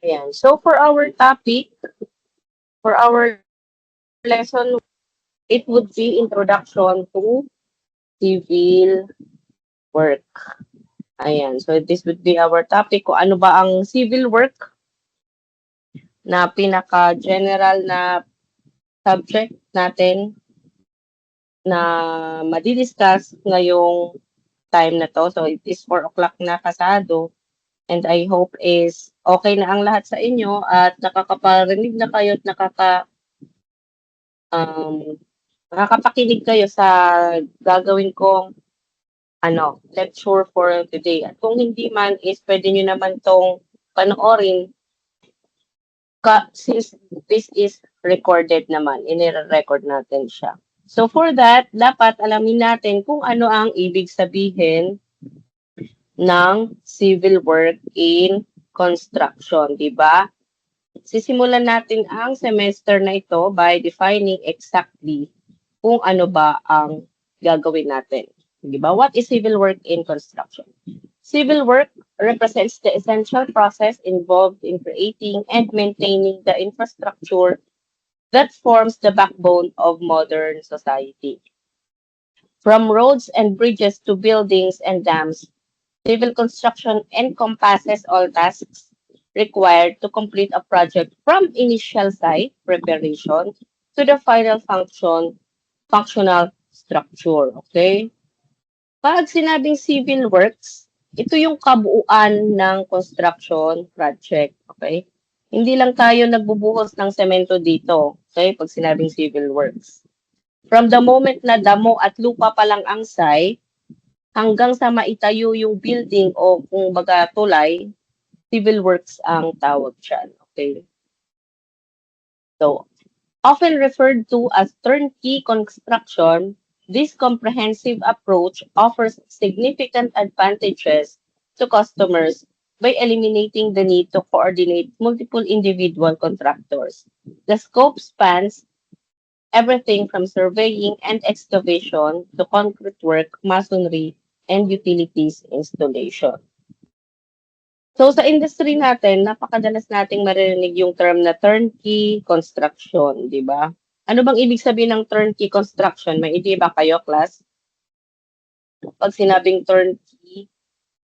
Ayan. So, for our topic, for our lesson, it would be introduction to civil work. Ayan. So, this would be our topic. Kung ano ba ang civil work na pinaka-general na subject natin na madidiscuss ngayong time na to. So, it is 4 o'clock na kasado. And I hope is okay na ang lahat sa inyo at nakakaparinig na kayo at um, nakakapakinig kayo sa gagawin kong lecture for today. At kung hindi man is pwede nyo naman tong panoorin since this is recorded naman, inire-record natin siya. So for that, dapat alamin natin kung ano ang ibig sabihin ng civil work in construction, di ba? Sisimulan natin ang semester na ito by defining exactly kung ano ba ang gagawin natin. Di ba? What is civil work in construction? Civil work represents the essential process involved in creating and maintaining the infrastructure that forms the backbone of modern society. From roads and bridges to buildings and dams, civil construction encompasses all tasks required to complete a project from initial site preparation to the final functional structure. Okay? Pag sinabing civil works, ito yung kabuuan ng construction project. Okay? Hindi lang tayo nagbubuhos ng semento dito. Okay? Pag sinabing civil works. From the moment na damo at lupa pa lang ang site, hanggang sa maitayo yung building o kung baga tulay, civil works ang tawag dyan. Okay? So, often referred to as turnkey construction, this comprehensive approach offers significant advantages to customers by eliminating the need to coordinate multiple individual contractors. The scope spans everything from surveying and excavation to concrete work, masonry, and utilities installation. So sa industry natin, napakadalas nating maririnig yung term na turnkey construction, di ba? Ano bang ibig sabihin ng turnkey construction? May idea ba kayo, class? Pag sinabing turnkey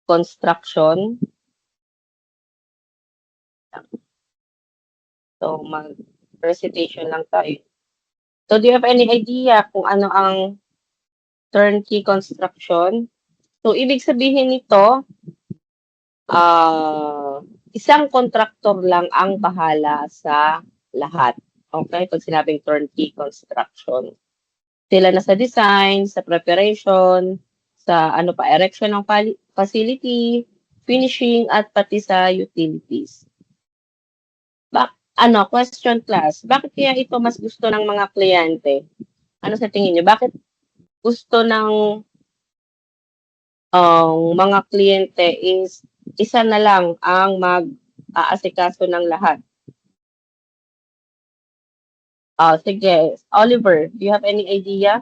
construction, so mag-recitation lang tayo. So do you have any idea kung ano ang turnkey construction? So ibig sabihin nito, isang kontraktor lang ang bahala sa lahat. Okay? Pag sinabing turnkey construction. Sila na sa design, sa preparation, sa erection ng facility, finishing, at pati sa utilities. Question class, bakit kaya ito mas gusto ng mga kliyente? Ano sa tingin niyo? Bakit gusto ng mga kliyente is isa na lang ang mag-aasikaso ng lahat? Sige. Oliver, do you have any idea?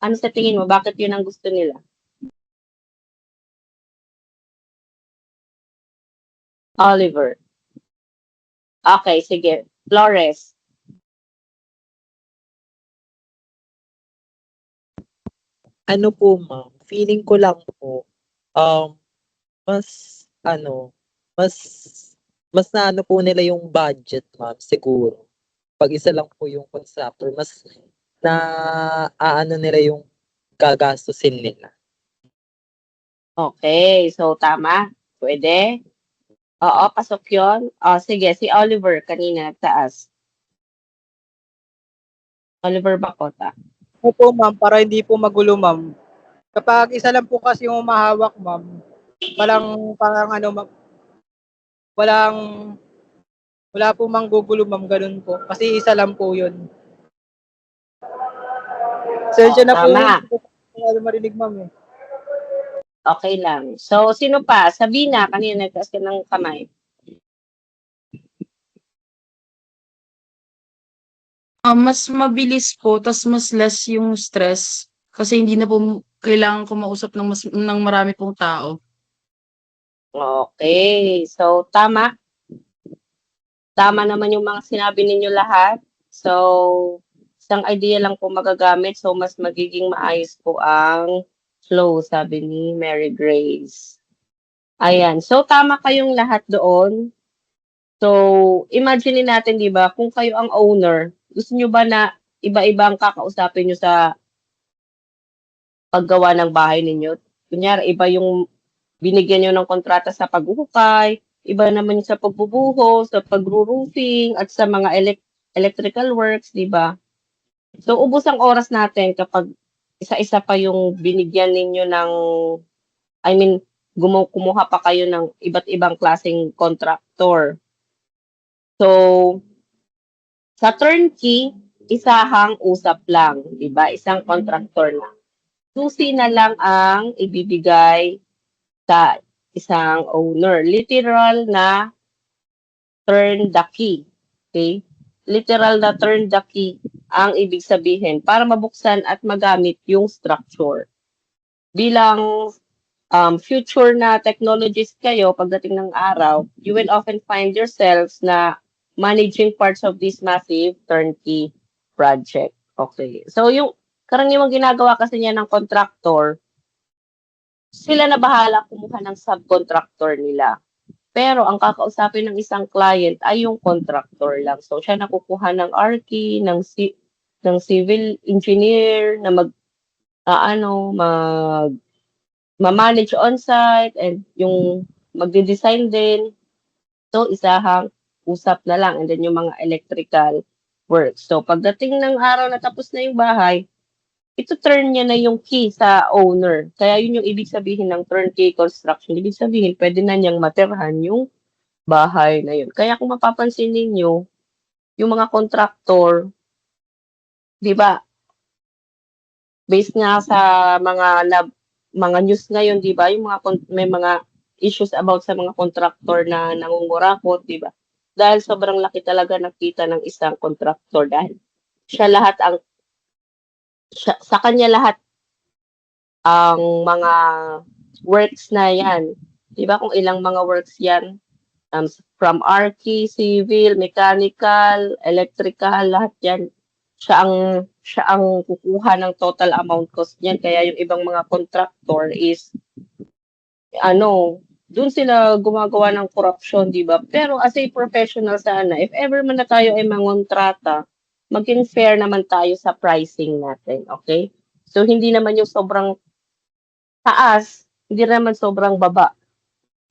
Ano sa tingin mo? Bakit yun ang gusto nila? Oliver. Okay, sige. Flores. Ano po ma'am, feeling ko lang po, mas mas mas naano po nila yung budget ma'am siguro. 'Pag isa lang po yung contractor, mas naaano nila yung gagastusin nila. Okay, so tama. Pwede? Oo, pasok yun. Sige, si Oliver kanina nagtaas. Oliver Bakota. Opo, ma'am, para hindi po magulo, ma'am. Kapag isa lang po kasi yung humahawak, ma'am, parang ano, ma'am, walang, wala po manggugulo, ma'am, ganun po. Kasi isa lang po yun. Sensya na po yun. Tama. Hindi ko marinig, ma'am, eh. Okay lang. So, sino pa? Sabina, kanina nagtaas ka ng kamay. Mas mabilis po, tas mas less yung stress kasi hindi na po kailangan kumausap ng marami pong tao. Okay. So, tama. Tama naman yung mga sinabi ninyo lahat. So, isang idea lang po magagamit. So, mas magiging maayos po ang flow, sabi ni Mary Grace. Ayan. So, tama kayong lahat doon. So, imagine natin, di ba, kung kayo ang owner, gusto nyo ba na iba-iba ang kakausapin nyo sa paggawa ng bahay ninyo? Kunyari, iba yung binigyan nyo ng kontrata sa paghuhukay, iba naman yung sa pagbubuhos, sa pagro-roofing, at sa mga electrical works, di ba? So, ubos ang oras natin kapag isa-isa pa yung binigyan ninyo ng, I mean, kumuha pa kayo ng iba't ibang klaseng contractor. So, sa turnkey, isahang usap lang, di ba? Isang contractor lang. Susi na lang ang ibibigay sa isang owner. Literal na turn the key. Okay? Literal na turn the key ang ibig sabihin para mabuksan at magamit yung structure. Bilang future na technologies kayo pagdating ng araw, you will often find yourselves na managing parts of this massive turnkey project. Okay. So, yung karaniwang ginagawa kasi niya ng contractor, sila na bahala kumuha ng subcontractor nila. Pero ang kakausapin ng isang client ay yung contractor lang. So, siya nakukuha ng RT, ng civil engineer na ma-manage on-site and yung magde-design din. So, isahang usap na lang and then yung mga electrical work. So, pagdating ng araw na tapos na yung bahay, ito turn niya na yung key sa owner. Kaya yun yung ibig sabihin ng turnkey construction. Ibig sabihin, pwede na niyang matirhan yung bahay na yun. Kaya kung mapapansin ninyo, yung mga contractor, di ba, based nga sa mga news ngayon, di ba, yung may mga issues about sa mga contractor na nangungurakot, di ba? Dahil sobrang laki talaga nakita ng isang contractor dahil sa kanya lahat ang mga works na yan. Di ba kung ilang mga works yan? From RT, civil, mechanical, electrical, lahat yan. Siya ang kukuha ng total amount cost niyan. Kaya yung ibang mga contractor is, doon sila gumagawa ng corruption, di ba? Pero as a professional sana, if ever man na tayo ay mangontrata, maging fair naman tayo sa pricing natin, okay? So, hindi naman yung sobrang taas, hindi naman sobrang baba.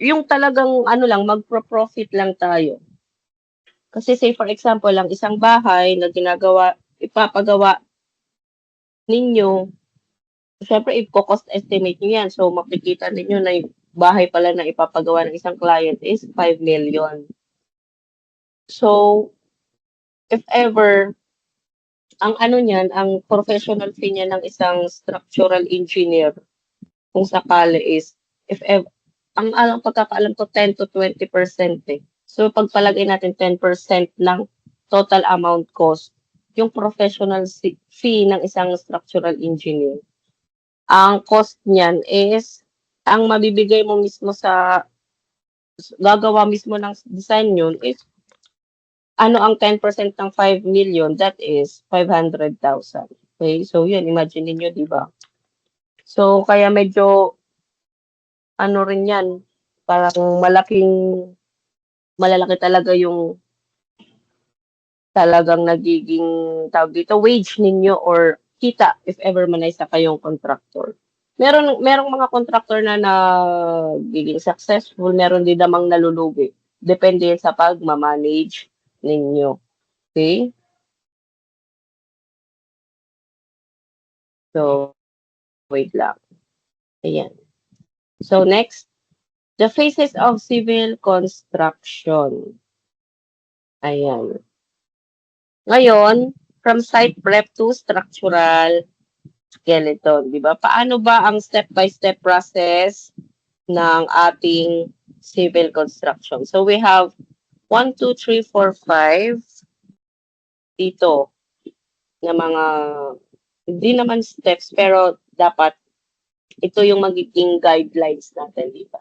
Yung talagang magpro-profit lang tayo. Kasi say for example, lang isang bahay na ipapagawa ninyo, syempre i-cost estimate nyo yan. So makikita ninyo na yung bahay pala na ipapagawa ng isang client is 5 million. So, if ever, ang professional fee niya ng isang structural engineer, kung sakali is, if ever, ang pagkakaalam ko 10 to 20% eh. So, pagpalagay natin 10% ng total amount cost, yung professional fee ng isang structural engineer. Ang cost niyan is, ang mabibigay mo mismo gagawa mismo ng design yun is, ang 10% ng 5 million, that is 500,000. Okay? So, yun, imagine niyo, di ba? So, kaya medyo, rin yan, parang malalaki talaga yung talagang nagiging tawag dito, wage ninyo or kita if ever man ay sa kayong contractor. Merong mga contractor na nagiging successful, meron din namang nalulugi. Depende yan sa pagmamanage ninyo. Okay? So, wait lang. Ayan. So, next, the phases of civil construction. Ayan. Ngayon, from site prep to structural skeleton, di ba? Paano ba ang step-by-step process ng ating civil construction? So, we have 1, 2, 3, 4, 5 dito na mga, hindi naman steps, pero dapat ito yung magiging guidelines natin, di ba?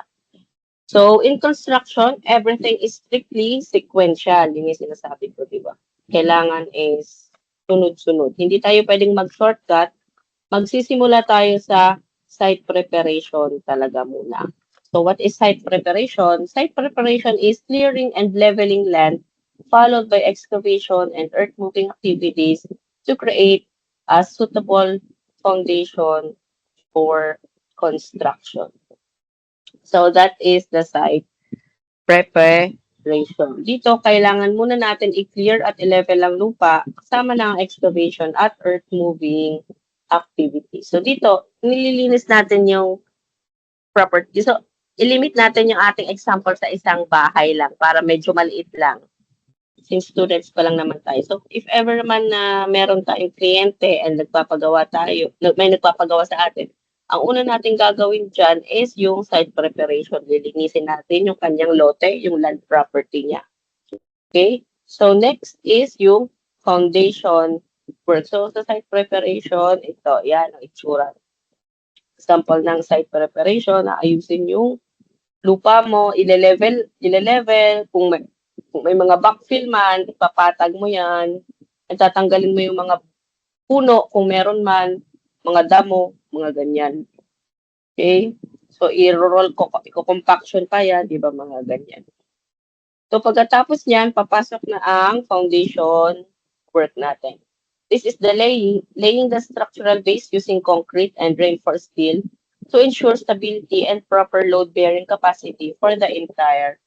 So, in construction, everything is strictly sequential. Yun yung sinasabi ko, di ba? Kailangan is sunod-sunod. Hindi tayo pwedeng mag-shortcut. Magsisimula tayo sa site preparation talaga muna. So, what is site preparation? Site preparation is clearing and leveling land, followed by excavation and earth-moving activities to create a suitable foundation for construction. So, that is the site preparation. Dito, kailangan muna natin i-clear at i-level ang lupa kasama ng excavation at earth-moving activity. So, dito, nililinis natin yung property. So, ilimit natin yung ating example sa isang bahay lang para medyo maliit lang. Since students pa lang naman tayo. So, if ever naman na meron tayong kliyente and nagpapagawa tayo, may nagpapagawa sa atin, ang una nating gagawin dyan is yung site preparation. Lilinisin natin yung kanyang lote, yung land property niya. Okay? So, next is yung foundation work. So, sa site preparation, ito, yan, ang itsura. Example ng site preparation, ayusin yung lupa mo, ile-level, kung may mga backfill man, ipapatag mo yan, at tatanggalin mo yung mga puno kung meron man, mga damo, mga ganyan. Okay? So, i-roll ko, i-compaction pa yan, di ba, mga ganyan. So, pagkatapos niyan, papasok na ang foundation work natin. This is the laying the structural base using concrete and reinforced steel to ensure stability and proper load-bearing capacity for the entire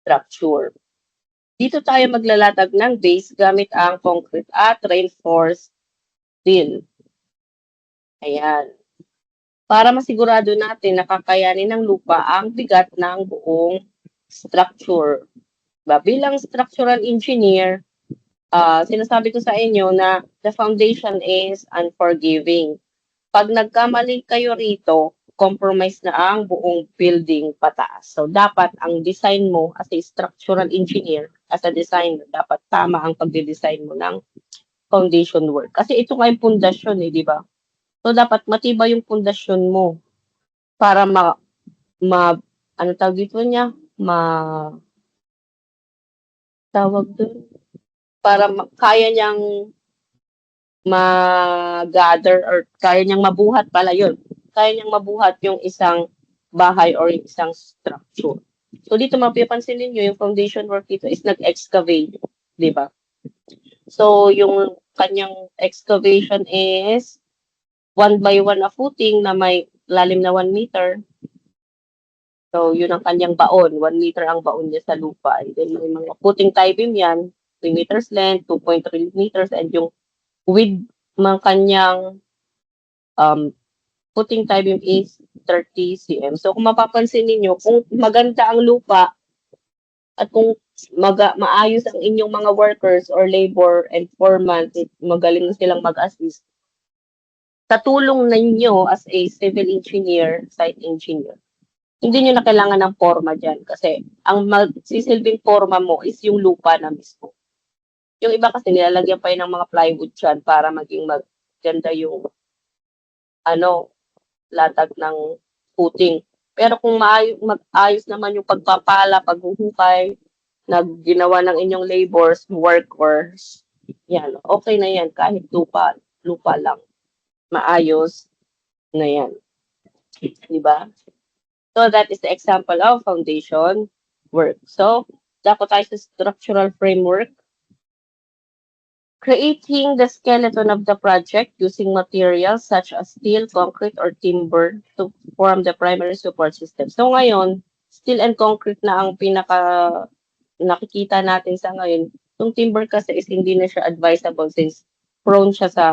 structure. Dito tayo maglalatag ng base gamit ang concrete at reinforced steel. Ayan. Para masigurado natin na kakayanin ng lupa ang bigat ng buong structure. Bilang structural engineer, sinasabi ko sa inyo na the foundation is unforgiving. Pag nagkamali kayo rito, compromise na ang buong building pataas. So, dapat ang design mo as a structural engineer, as a designer, dapat tama ang pagde-design mo ng foundation work. Kasi ito nga yung pundasyon di ba? So, dapat matibay yung pundasyon mo para ano tawag dito niya? Tawag doon? Para kaya niyang ma-gather or kaya niyang mabuhat pala yun. Kaya niyang mabuhat yung isang bahay or yung isang structure. So, dito mapapansin ninyo, yung foundation work dito is nag-excavate, di ba? So, yung kanyang excavation is 1 by 1 na footing na may lalim na 1 meter. So, yun ang kanyang baon. 1 meter ang baon niya sa lupa. And then, may mga footing tie beam yan, 3 meters length, 2.3 meters, and yung width ng kanyang footing tie beam is 30 cm. So, kung mapapansin ninyo, kung maganda ang lupa at kung maayos ang inyong mga workers or labor and foreman, magaling silang mag-assist, sa tulong ninyo as a civil engineer, site engineer, hindi nyo na kailangan ng forma dyan kasi ang magsisilbing forma mo is yung lupa na mismo. Yung iba kasi nilalagyan pa yun ng mga plywood dyan para maging maganda yung latag ng footing. Pero kung maayos naman yung pagpapala, paghuhukay, ginawa ng inyong workers, yan, okay na yan kahit lupa lang. Maayos na yan. Diba? So, that is the example of foundation work. So, dako tayo sa structural framework. Creating the skeleton of the project using materials such as steel, concrete, or timber to form the primary support system. So, ngayon, steel and concrete na ang pinaka nakikita natin sa ngayon. Yung timber kasi is hindi na siya advisable since prone siya sa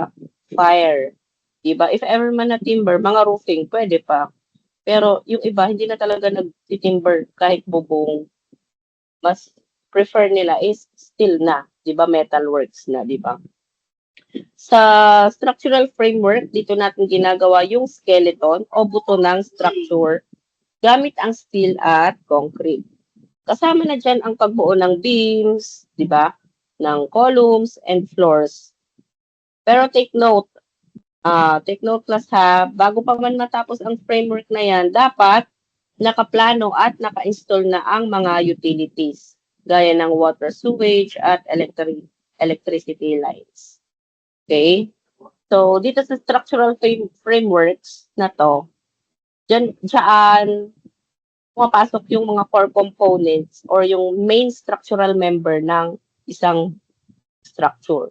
fire. Diba? If ever man na timber, mga roofing, pwede pa. Pero yung iba, hindi na talaga nag-timber kahit bubong. Mas prefer nila is steel na. Diba? Metalworks na, diba? Sa structural framework, dito natin ginagawa yung skeleton o buto ng structure gamit ang steel at concrete. Kasama na dyan ang pagbuo ng beams, diba? Ng columns and floors. Pero take note class ha, bago pa man matapos ang framework na yan, dapat nakaplano at naka-install na ang mga utilities gaya ng water, sewage at electricity lines. Okay? So, dito sa structural frameworks na to, diyan pumapasok yung mga core components or yung main structural member ng isang structure.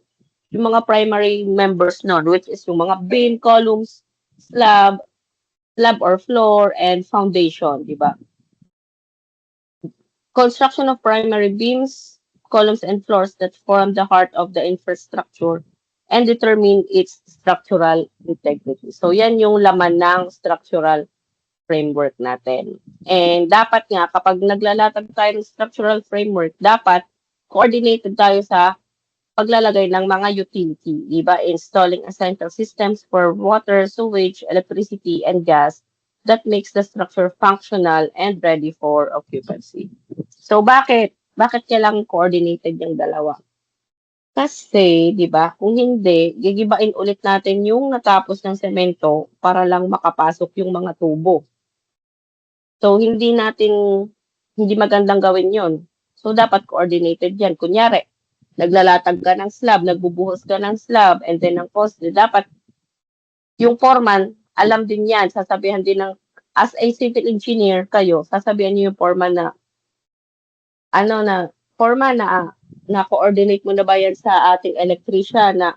Yung mga primary members nun, which is yung mga beam, columns, slab or floor, and foundation, di ba? Construction of primary beams, columns, and floors that form the heart of the infrastructure and determine its structural integrity. So, yan yung laman ng structural framework natin. And dapat nga, kapag naglalatag tayo ng structural framework, dapat coordinated tayo sa paglalagay ng mga utility, diba? Installing essential systems for water, sewage, electricity, and gas that makes the structure functional and ready for occupancy. So, bakit? Bakit kailangan coordinated yung dalawa? Kasi, di ba, kung hindi, gigibain ulit natin yung natapos ng semento para lang makapasok yung mga tubo. So, hindi magandang gawin yon. So, dapat coordinated yan. Kunyari, naglalatag ka ng slab, nagbubuhos ka ng slab, and then ng poste, dapat yung foreman, alam din yan, sasabihan din ng, as a civil engineer kayo, sasabihan niyo yung foreman na, foreman na coordinate mo na ba yan sa ating electrician na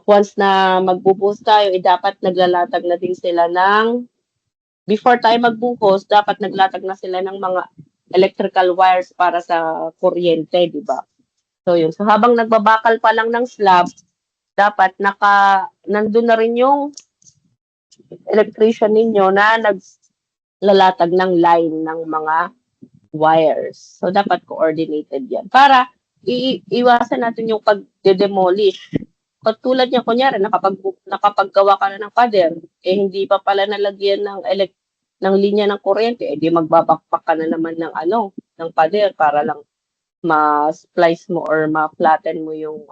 once na magbubuhos tayo, dapat naglalatag na din sila ng before tayo magbuhos, dapat naglatag na sila ng mga electrical wires para sa kuryente, di ba? So, yun. So, habang nagbabakal pa lang ng slab, dapat nandun na rin yung electrician ninyo na naglalatag ng line ng mga wires. So, dapat coordinated yan. Para iwasan natin yung pag-demolish. Katulad niya, kunyari, nakapaggawa ka na ng pader, hindi pa pala nalagyan ng linya ng kuryente, di magbabakpak ka na naman ng pader para lang ma-splice mo or ma-flatten mo yung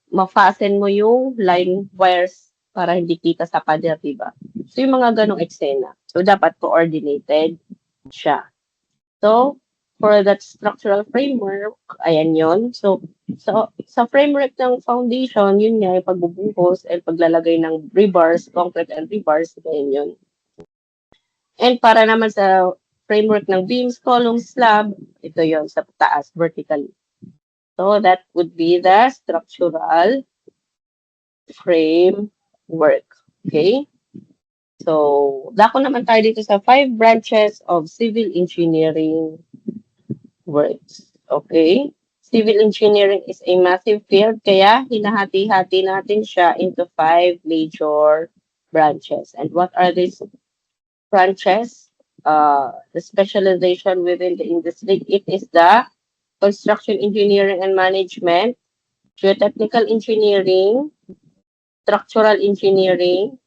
ma-fasten mo yung line wires para hindi kita sa pader, diba? So, yung mga ganong eksena. So, dapat coordinated siya. So, for that structural framework, ayan yon. So, sa framework ng foundation, yun nga, yung pagbubuhos at paglalagay ng rebars, concrete and rebars, ayan yun. And para naman sa framework ng beams, columns, slab, ito yon sa taas, vertically. So, that would be the structural framework. Okay? So, dako naman tayo dito sa 5 branches of civil engineering works. Okay? Civil engineering is a massive field, kaya hinahati-hati natin siya into 5 major branches. And what are these branches? The specialization within the industry, it is the construction engineering and management, geotechnical engineering, structural engineering,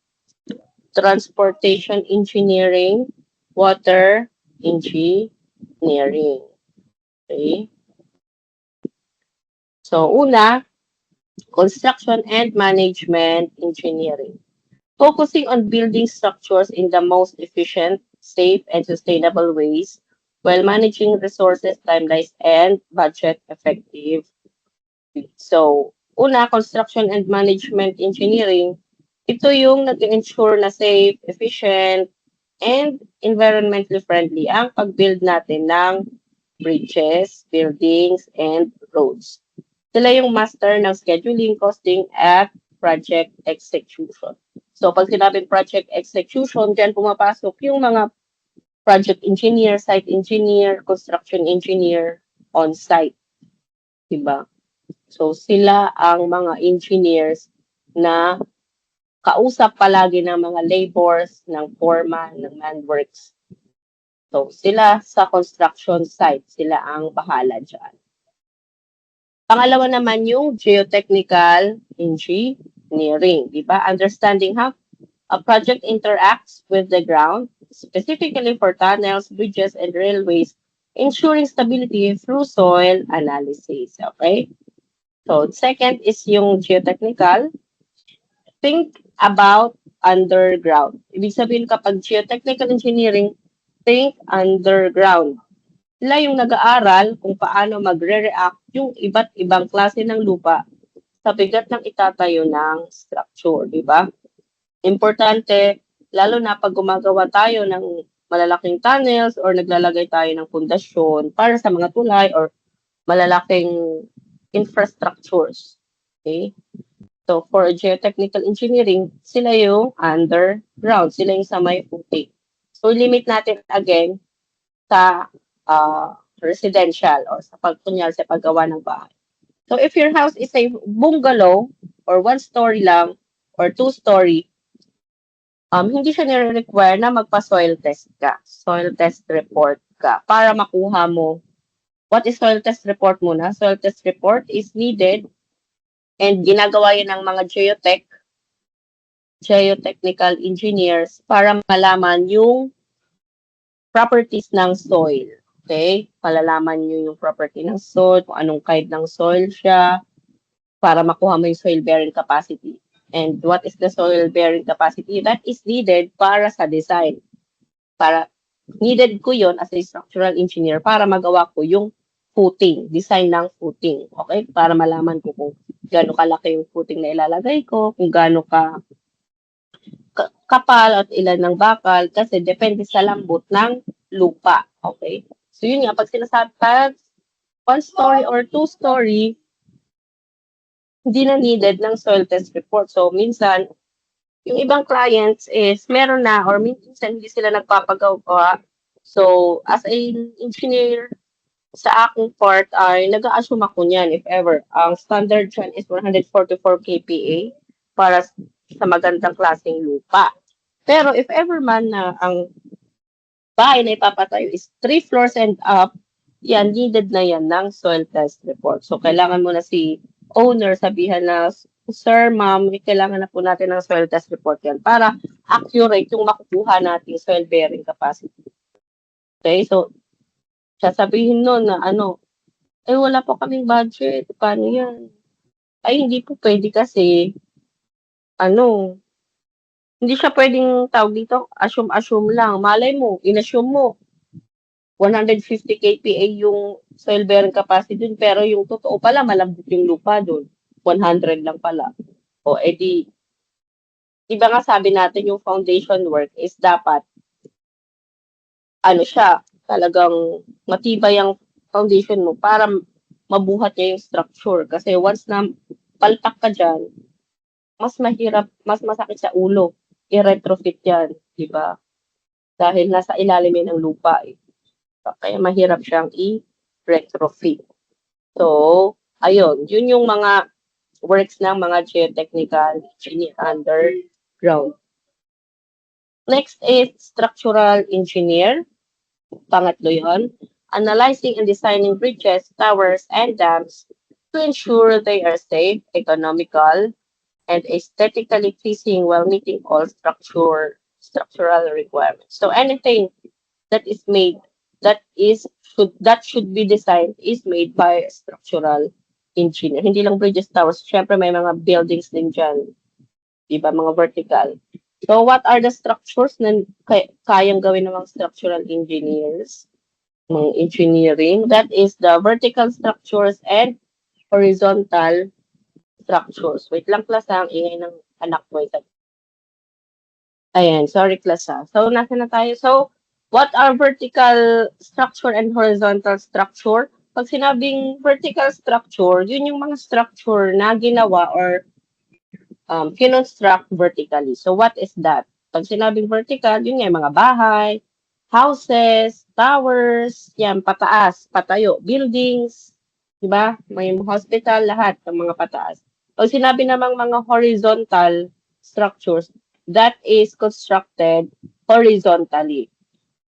transportation engineering, water engineering. Okay? So, una, construction and management engineering. Focusing on building structures in the most efficient, safe, and sustainable ways while managing resources, timelines, and budget effective. So, una, construction and management engineering, ito yung nag-ensure na safe, efficient, and environmentally friendly ang pag-build natin ng bridges, buildings, and roads. Sila yung master ng scheduling, costing, at project execution. So, pag sinabing project execution, dyan pumapasok yung mga project engineer, site engineer, construction engineer on-site. Diba? So, sila ang mga engineers na kausap palagi ng mga laborers, ng foreman, ng manworks. So, sila sa construction site, sila ang bahala dyan. Pangalawa naman yung geotechnical engineering, di ba? Understanding how a project interacts with the ground, specifically for tunnels, bridges, and railways, ensuring stability through soil analysis. Okay? So, second is yung geotechnical. Think about underground. Ibig sabihin kapag geotechnical engineering, think underground. Sila yung nag-aaral kung paano magre-react yung iba't ibang klase ng lupa sa bigat ng itatayo ng structure, di ba? Importante, lalo na pag gumagawa tayo ng malalaking tunnels or naglalagay tayo ng pundasyon para sa mga tulay or malalaking infrastructures. Okay? So, for geotechnical engineering, sila yung underground, sila yung sa may putik. So, limit natin again sa residential or sa pagkunyal sa paggawa ng bahay. So, if your house is a bungalow or one-story lang or two-story, hindi siya nire-require na magpa-soil test ka, soil test report ka para makuha mo. What is soil test report muna? Soil test report is needed and ginagawa yun ng mga geotechnical engineers para malaman yung properties ng soil. Okay? Malalaman nyo yung property ng soil, kung anong kind ng soil siya, para makuha mo yung soil bearing capacity. And what is the soil bearing capacity? That is needed para sa design. Needed ko yon as a structural engineer para magawa ko yung footing, design ng footing. Okay? Para malaman ko kung gaano kalaki yung footing na ilalagay ko, kung gaano kapal at ilan ng bakal, kasi depende sa lambot ng lupa. Okay? So yun nga, pag sinasabi one story or two story, hindi na needed ng soil test report. So minsan, yung ibang clients is meron na or minsan hindi sila nagpapagawa. So, as an engineer, sa aking part ay nag-a-assume ako niyan if ever. Ang standard dyan is 144 kPa para sa magandang klaseng lupa. Pero if ever man na ang bahay na ipapatayo is 3 floors and up, yan, needed na yan ng soil test report. So, kailangan mo na si owner sabihan na, Sir, ma'am, kailangan na po natin ng soil test report yan para accurate yung makukuha natin soil bearing capacity. Okay, so sasabihin nun na wala po kaming budget, paano yan? Ay, hindi po pwede kasi, hindi siya pwedeng tawag dito, assume lang. Malay mo, inassume mo, 150 kPa yung soil bearing capacity dun, pero yung totoo pala, malambot yung lupa dun. 100 lang pala. O, edi, iba nga sabi natin yung foundation work is dapat, siya, talagang matibay ang foundation mo para mabuhat niya yung structure. Kasi once na palpak ka dyan, mas mahirap, mas masakit sa ulo. I-retrofit yan, di ba? Dahil nasa ilalim yan ng lupa eh. Kaya mahirap siyang i-retrofit. So, ayun, yun yung mga works ng mga geotechnical engineer underground. Next is structural engineer. Pangatlo yun. Analyzing and designing bridges, towers, and dams to ensure they are safe, economical, and aesthetically pleasing while meeting all structural requirements. So anything that is made that should be designed is made by a structural engineer. Hindi lang bridges, towers. Syempre may mga buildings din dyan. Diba? Mga vertical. So what are the structures na kayang gawin ng mga structural engineers? Mga engineering. That is the vertical structures and horizontal structures. Wait lang, class, ang ingay ng anak ko. Ayan, sorry, class. So, nasa na tayo? So, what are vertical structure and horizontal structure? Pag sinabing vertical structure, yun yung mga structure na ginawa or kinonstruct vertically. So, what is that? Pag sinabing vertical, yun yung mga bahay, houses, towers, yan, pataas, patayo, buildings, di ba? May hospital, lahat ng mga pataas. Pag sinabi namang mga horizontal structures, that is constructed horizontally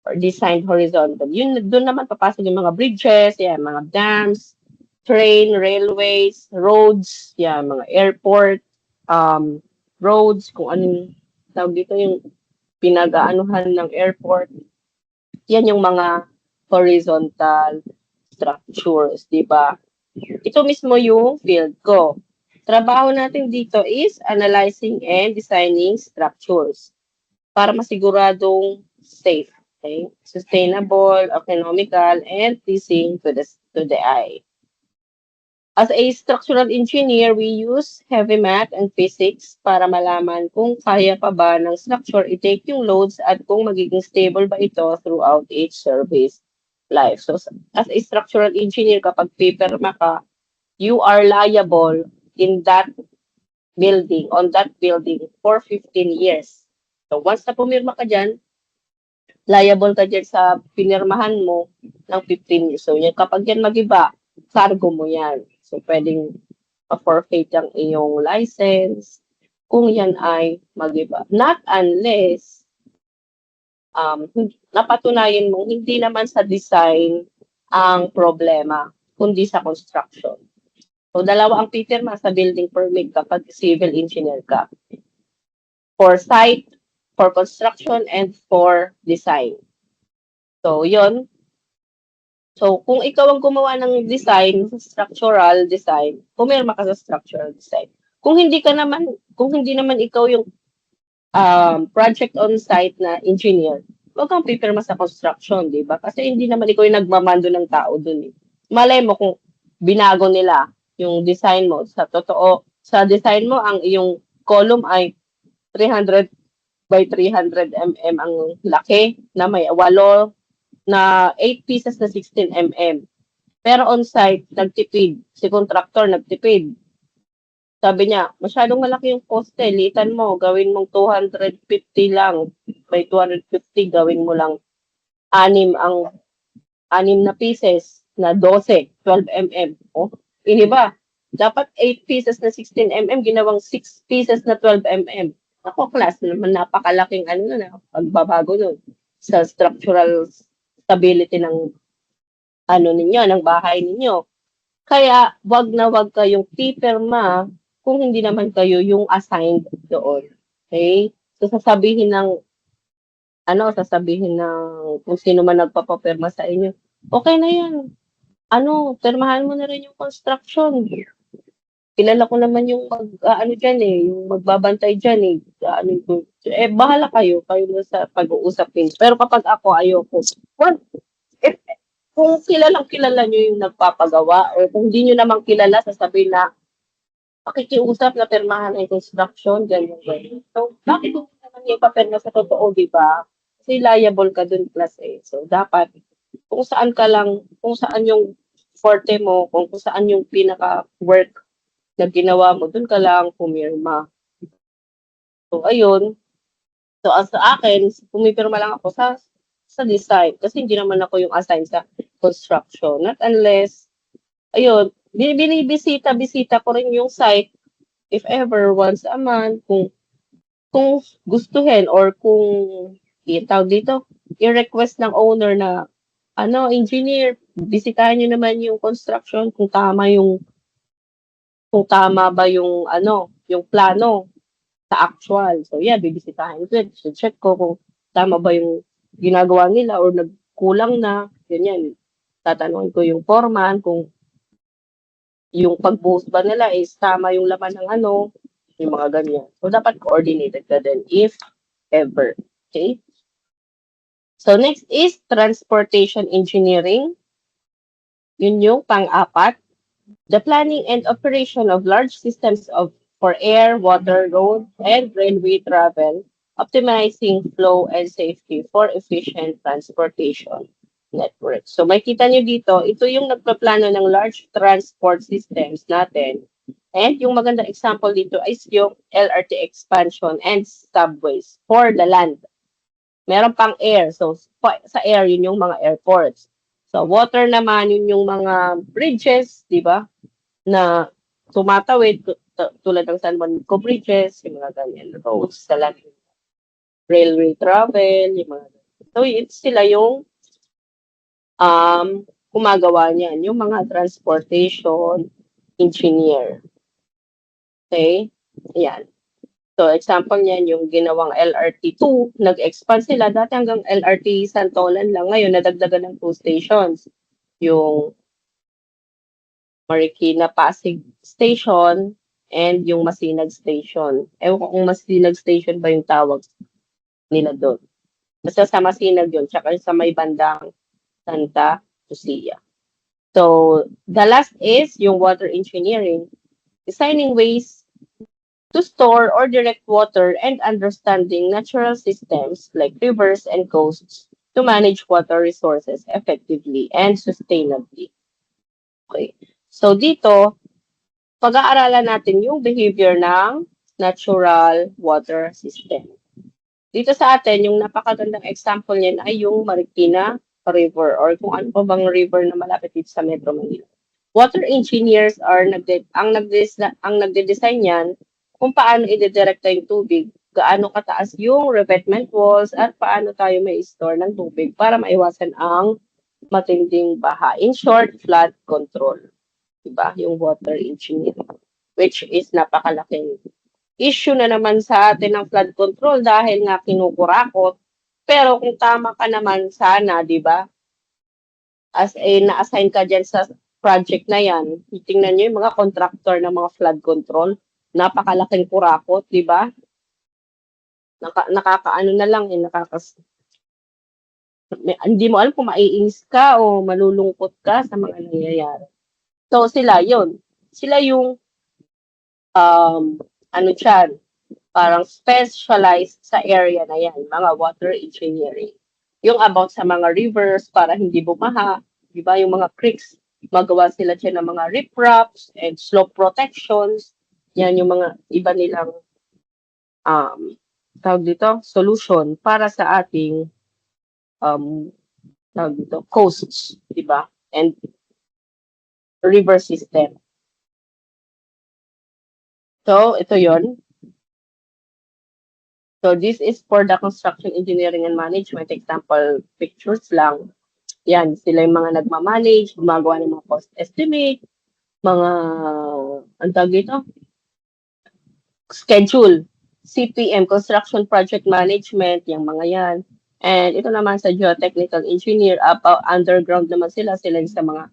or designed horizontally. Yun, doon naman papasok yung mga bridges, yan, mga dams, train, railways, roads, yan, mga airport, roads, kung anong tawag dito yung pinag-aanuhan ng airport. Yan yung mga horizontal structures, di ba? Ito mismo yung field ko. trabaho natin dito is analyzing and designing structures para masiguradong safe, okay? Sustainable, economical, and pleasing to the eye. As a structural engineer, we use heavy math and physics para malaman kung kaya pa ba ng structure i-take yung loads at kung magiging stable ba ito throughout its service life. So, as a structural engineer, kapag pipirma ka, you are liable in that building, on that building for 15 years. So, once na pumirma ka dyan, liable ka dyan sa pinirmahan mo ng 15 years. So, yan, kapag yan mag-iba, cargo mo yan. So, pwedeng forfeit ang iyong license kung yan ay mag-iba. Not unless napatunayan mo hindi naman sa design ang problema, kundi sa construction. So, dalawa ang pipirma sa building permit kapag civil engineer ka. For site, for construction, and for design. So, yun. So, kung ikaw ang gumawa ng design, structural design, pumirma ka sa structural design. Kung hindi naman ikaw yung project on site na engineer, huwag kang pipirma sa construction, di ba? Kasi hindi naman ikaw yung nagmamando ng tao dun eh. Malay mo kung binago nila yung design mo. Sa design mo, ang iyong column ay 300 by 300 mm ang laki na may 8 na 8 pieces na 16 mm. Pero on-site, nagtipid. Si contractor, nagtipid. Sabi niya, masyadong malaki yung poste. Litan mo, gawin mong 250 lang. By 250, gawin mo lang 6 na pieces na 12 mm. Oh, iniba. Dapat 8 pieces na 16 mm, ginawang 6 pieces na 12 mm. Ako, class, naman napakalaking pagbabago nun sa structural stability ng ng bahay ninyo. Kaya wag na wag kayong pipirma kung hindi naman kayo yung assigned doon. Okay? So sasabihin ng kung sino man nagpapapirma sa inyo, okay na yan. Pirmahan mo na rin yung construction. Kilala ko naman yung yung magbabantay dyan bahala kayo na sa pag-uusapin. Pero kapag ako, ayoko. Kung kilala nyo yung nagpapagawa, o kung hindi nyo naman kilala, sasabihin na, pakikiusap na pirmahan ng construction, ganyan. So, bakit hindi naman yung papirma sa totoo, di ba? Kasi liable ka dun plus eh. So, dapat, kung saan yung forte mo, kung saan yung pinaka-work na ginawa mo, dun ka lang pumirma. So, ayun. So, sa akin, pumipirma lang ako sa design. Kasi hindi naman ako yung assigned sa construction. Not unless, ayun, binibisita ko rin yung site if ever once a month kung gustuhin or kung tawag dito, i-request ng owner na engineer, bisitahin nyo naman yung construction kung tama ba yung yung plano sa actual. So yeah, bibisitahin ko. Check ko kung tama ba yung ginagawa nila or nagkulang na. Ganyan. Tatanungin ko yung foreman kung yung pagbuhos ba nila is tama yung laman ng yung mga ganyan. So dapat coordinated ka din if ever. Okay? So next is transportation engineering. Yun yung pang-apat. The planning and operation of large systems for air, water, road, and railway travel, optimizing flow and safety for efficient transportation network. So makita nyo dito, ito yung nagpaplano ng large transport systems natin. And yung maganda example dito is yung LRT expansion and subways for the land. Meron pang air. So sa air, yun yung mga airports. So water naman, yun yung mga bridges, di ba? Na tumatawid tulad ng San Juanico Bridges, yung mga ganyan, roads, railway travel, yung mga ganyan. So sila yung gumagawa niyan, yung mga transportation engineer. Okay? Ayan. So, example niyan, yung ginawang LRT2, nag-expand sila. Dati hanggang LRT Santolan lang. Ngayon, nadagdagan ng 2 stations. Yung Marikina Pasig Station and yung Masinag Station. Ewan ko kung Masinag Station ba yung tawag nila doon. Basta sa Masinag yun, tsaka sa may bandang Santa Lucia. So, the last is yung water engineering, designing ways to store or direct water and understanding natural systems like rivers and coasts to manage water resources effectively and sustainably. Okay. So, dito, pag-aaralan natin yung behavior ng natural water system. Dito sa atin, yung napakagandang example niyan ay yung Marikina River or kung ano pa bang river na malapit dito sa Metro Manila. Water engineers are ang nagde-design niyan kung paano ide-direkta yung tubig, gaano kataas yung revetment walls, at paano tayo may store ng tubig para maiwasan ang matinding baha. In short, flood control. Diba? Yung water engineering, which is napakalaking issue na naman sa atin ng flood control dahil nga kinukurakot. Pero kung tama ka naman sana, di ba? As na-assign ka dyan sa project na yan, tingnan nyo yung mga contractor ng mga flood control, napakalaking kurakot, di ba? Nakakaano na lang, hindi mo alam kung maiinis ka o malulungkot ka sa mga nangyayari. So sila, yun. Sila yung ano dyan, parang specialized sa area na yan, mga water engineering. Yung about sa mga rivers para hindi bumaha, di ba, yung mga creeks, magawa sila dyan ng mga riprapes and slope protections. Yan yung mga iba nilang tawag dito, solution para sa ating tawag dito, coasts, di ba, and river system. So, ito yon. So, this is for the construction engineering and management. Example pictures lang. Yan, sila yung mga nagmamanage, gumagawa ng mga cost estimate, mga, ang tawag dito? Schedule, CPM, Construction Project Management, yung mga yan. And ito naman sa geotechnical engineer, underground naman sila yung sa mga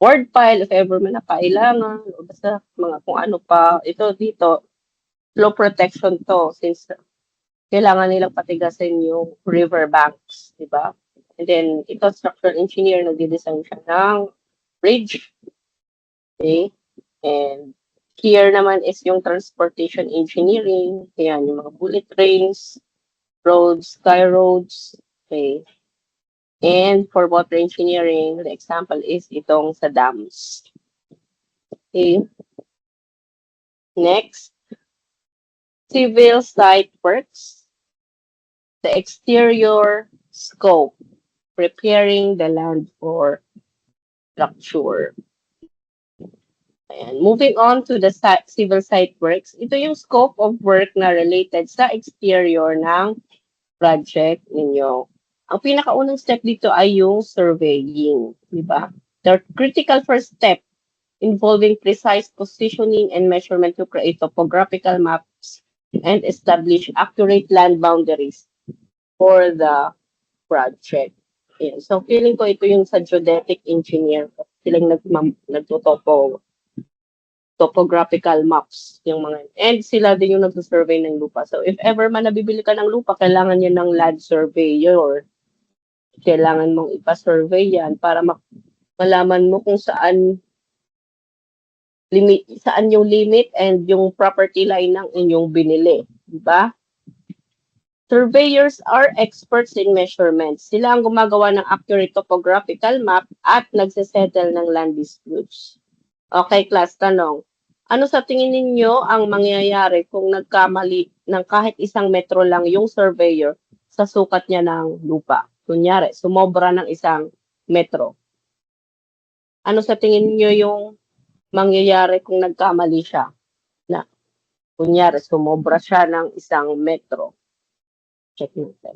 board pile, if ever man na kailangan, o basta mga kung ano pa. Ito dito, flow protection to, since kailangan nilang patigasin yung river banks, di ba? And then, ito, structural engineer, nagde-design siya ng bridge. Okay? And here naman is yung transportation engineering. Ayan, yung mga bullet trains, roads, sky roads. Okay? And for water engineering, the example is itong sa dams. Okay? Next, civil site works. The exterior scope, preparing the land for structure. Ayan. Moving on to the civil site works, ito yung scope of work na related sa exterior ng project ninyo. Ang pinakaunang step dito ay yung surveying, di ba? The critical first step involving precise positioning and measurement to create topographical maps and establish accurate land boundaries for the project. Ayan. So, feeling ko ito yung sa geodetic engineer. Silang topographical maps. Yung mga, and sila din yung nagsusurvey ng lupa. So, if ever man nabibili ka ng lupa, kailangan yan ng land surveyor. Kailangan mong ipa-survey yan para malaman mo kung saan yung limit and yung property line ng inyong binili. Diba? Surveyors are experts in measurements. Sila ang gumagawa ng accurate topographical map at nagsesettle ng land disputes. Okay, class, tanong. Ano sa tingin ninyo ang mangyayari kung nagkamali ng kahit 1 metro lang yung surveyor sa sukat niya ng lupa? Kunyari, sumobra ng 1 metro. Ano sa tingin niyo yung mangyayari kung nagkamali siya? Na, kunyari, sumobra siya ng 1 metro. Check natin.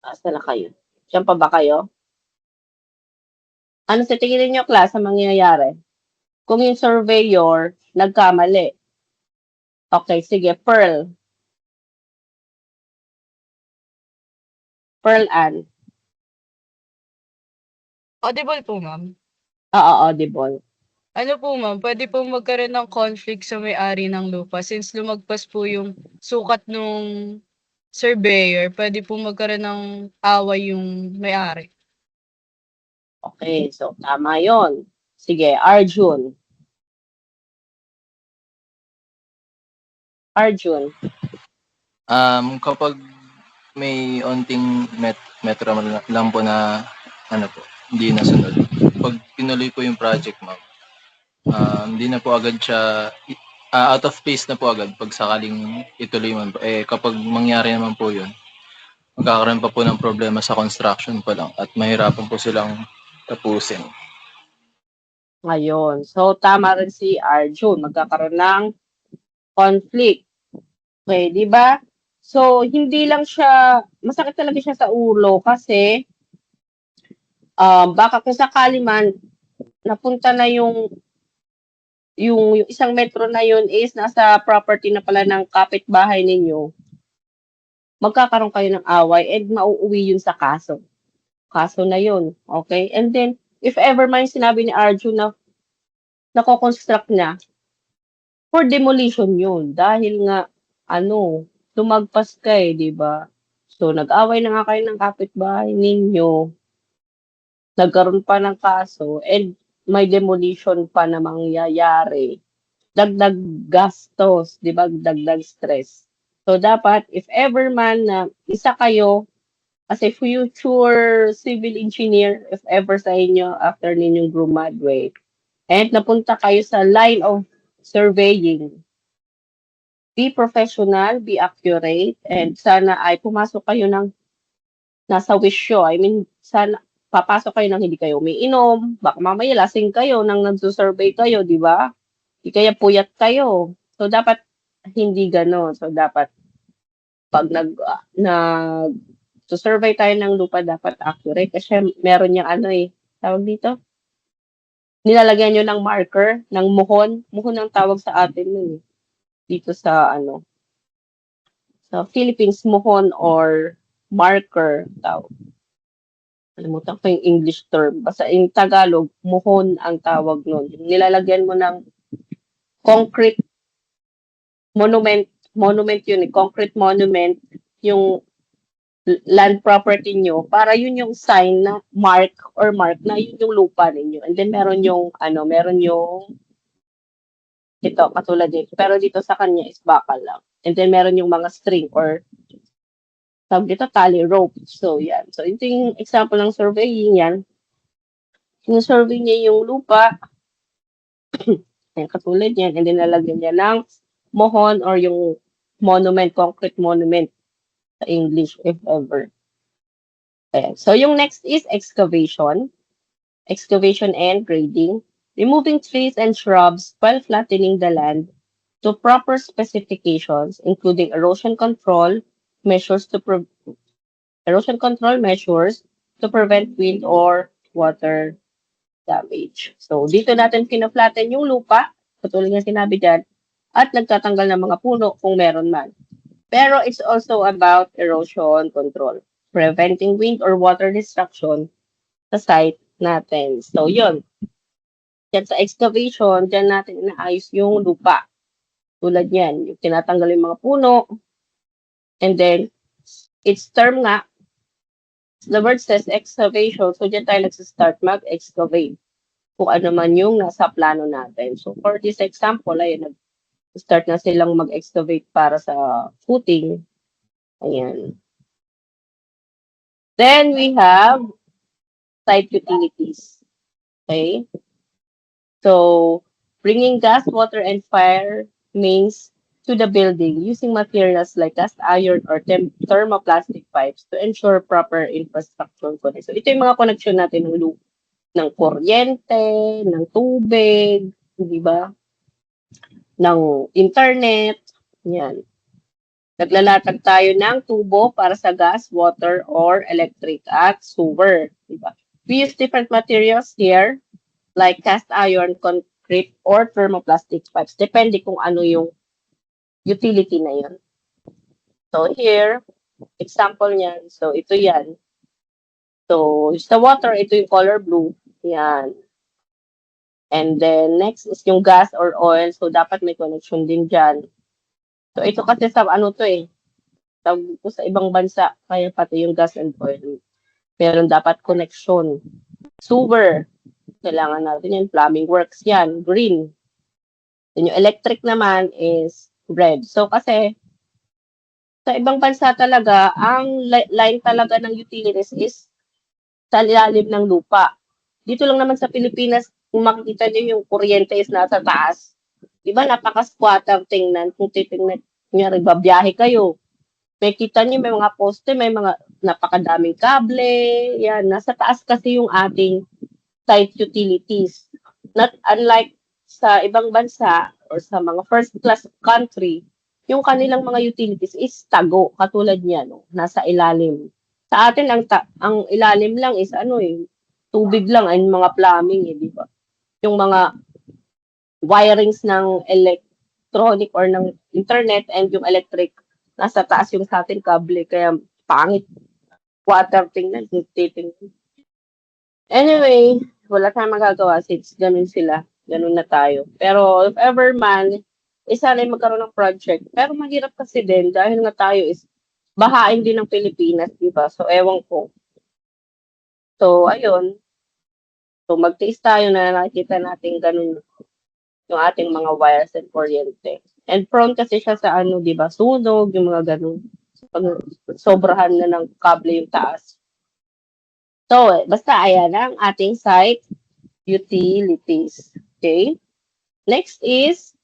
Asa na kayo? Diyan pa ba kayo? Ano sa tingin niyo, class, ang mangyayari? Kung yung surveyor nagkamali. Okay, sige, Pearl. Pearl Ann. Audible po, ma'am. Oo, audible. Ano po ma'am, pwede po magkaroon ng conflict sa may-ari ng lupa since lumagpas po yung sukat nung surveyor, pwede po magkaroon ng away yung may-ari. Okay, so tama yon. Sige, Arjun. Arjun. Kapag may onting metro lang po na ano po, hindi nasunod. Pag tinuloy po yung project, ma'am, hindi na po agad siya out of phase na po agad pag sakaling ituloy man po. Kapag mangyari naman po yun, magkakaroon pa po ng problema sa construction pa lang at mahirapan po silang tapusin. Ngayon. So, tama rin si Arjun. Magkakaroon ng conflict. Okay, di ba? So, hindi lang siya, masakit talaga siya sa ulo kasi baka kung sakali man, napunta na yung isang metro na yun is nasa property na pala ng kapitbahay ninyo, magkakaroon kayo ng away and mauuwi yun sa kaso. Kaso na yun. Okay? And then, if ever man sinabi ni Arjun na nako-construct niya, for demolition yun. Dahil nga, lumagpas ka di ba? So, nag-away na nga kayo ng kapitbahay ninyo. Nagkaroon pa ng kaso and may demolition pa na mangyayari. Dagdag gastos, di ba? Dagdag stress. So, dapat, if ever man na isa kayo as a future civil engineer, if ever sa inyo, after ninyong graduate, and napunta kayo sa line of surveying, be professional, be accurate, and sana ay pumasok kayo ng nasa wisyo. I mean, sana papasok kayo ng hindi kayo umiinom, baka mamaya lasing kayo nang nagsusurvey kayo, di ba? Di kaya puyat kayo. So, dapat hindi gano'n. So, dapat pag survey tayo ng lupa, dapat accurate. Kasi meron niyang tawag dito? Nilalagyan nyo ng marker, ng muhon. Muhon ang tawag sa atin nun dito sa sa Philippines, muhon or marker tawag. Kalimutan ko yung English term. Basta in Tagalog, muhon ang tawag nun. Nilalagyan mo ng concrete monument yun, concrete monument, yung land property nyo, para yun yung sign na mark na yun yung lupa ninyo. And then meron yung ito, katulad dito. Pero dito sa kanya is bakal lang. And then meron yung mga string or tawag dito, tally rope. So, yan. So, ito yung example ng surveying yan. Sinusurvey niya yung lupa. Yan, katulad yan. And then nalagyan niya ng mohon or yung monument, concrete monument sa English, if ever. Ayan. So, yung next is excavation. Excavation and grading. Removing trees and shrubs while flattening the land to proper specifications, including erosion control measures to prevent wind or water damage. So, dito natin pina-flatten yung lupa, katulad ng sinabi dyan, at nagtatanggal ng mga puno kung meron man. Pero it's also about erosion control, preventing wind or water destruction sa site natin. So, yun. Yan sa excavation, dyan natin inaayos yung lupa. Tulad yan, yung tinatanggal yung mga puno. And then, its term nga, the word says excavation. So, dyan tayo nagsistart mag-excavate. Kung ano man yung nasa plano natin. So, for this example, ayun, nag-start na silang mag-excavate para sa footing. Ayan. Then, we have site utilities. Okay? So, bringing gas, water, and fire mains to the building using materials like cast iron or thermoplastic pipes to ensure proper infrastructure connection. So, ito yung mga connection natin ng kuryente, ng tubig, di ba? Ng internet, yan. Naglalatag tayo ng tubo para sa gas, water, or electric at sewer, di ba? We use different materials here, like cast iron, concrete, or thermoplastic pipes. Depende kung ano yung utility na yun. So here, example niyan. So ito yan. So sa water, ito yung color blue. Yan. And then next is yung gas or oil. So dapat may connection din dyan. So ito kasi sa ano to eh. Tawag ko sa ibang bansa. Kaya pati yung gas and oil. Meron dapat connection. Sewer. Kailangan natin yan. Plumbing works yan. Green. Then yung electric naman is red. So kasi sa ibang bansa talaga, ang line talaga ng utilities is sa ilalim ng lupa. Dito lang naman sa Pilipinas, kung makikita niyo yung kuryente is nasa taas. Di ba, napaka-squatter tingnan. Kung titingnan niyo, babiyahe kayo. May kita niyo, may mga poste, may mga napakadaming kable. Yan, nasa taas kasi yung ating site utilities. Not unlike sa ibang bansa or sa mga first class country, yung kanilang mga utilities is tago, katulad niya, no? Nasa ilalim. Sa atin, ang ilalim lang is ano eh, tubig lang, ay mga plumbing eh, di ba? Yung mga wirings ng electronic or ng internet and yung electric, nasa taas yung sa atin kable, kaya pangit. Water tingnan, titingnan. Anyway, wala tayong magagawa since ganun sila. Ganun na tayo. Pero if ever man, sana ay magkaroon ng project. Pero mahirap kasi din dahil nga tayo is bahain din ng Pilipinas, di ba? So, ewan ko. So, ayun. So, magtiis tayo na nakikita natin ganun yung ating mga wires and kuryente. And prone kasi siya sa ano, di ba? Sunog, yung mga ganun. Pag sobrahan na ng kable yung taas. So, basta ayan ang ating site utilities. Okay? Next is,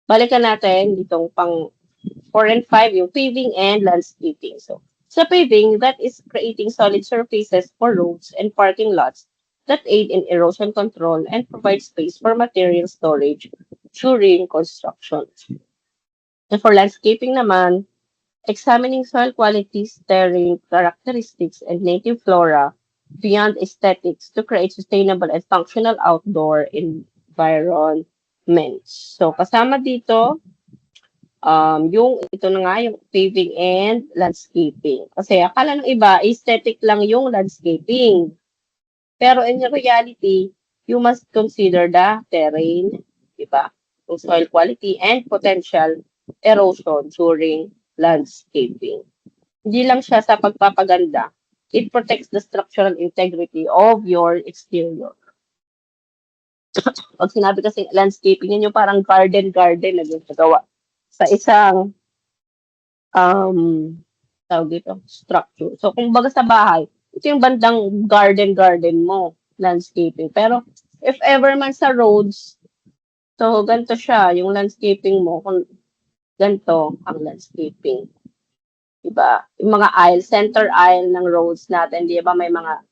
balikan natin ditong pang 4 and 5, yung paving and landscaping. So, sa paving, that is creating solid surfaces for roads and parking lots that aid in erosion control and provide space for material storage during construction. And for landscaping naman, examining soil qualities, terrain characteristics, and native flora beyond aesthetics to create sustainable and functional outdoor environments. So, kasama dito, yung ito na nga, yung paving and landscaping. Kasi akala ng iba, aesthetic lang yung landscaping. Pero in reality, you must consider the terrain, di ba? Yung soil quality and potential erosion during landscaping. Hindi lang siya sa pagpapaganda. It protects the structural integrity of your exterior. Pag sinabi kasi landscaping, yun yung parang garden na ginagawa sa isang tawag dito, structure. So, kung baga sa bahay, ito yung bandang garden mo, landscaping. Pero, if ever man sa roads, so, ganito siya, yung landscaping mo, kung ganito ang landscaping. Diba? Yung mga aisle, center aisle ng roads natin, di ba may mga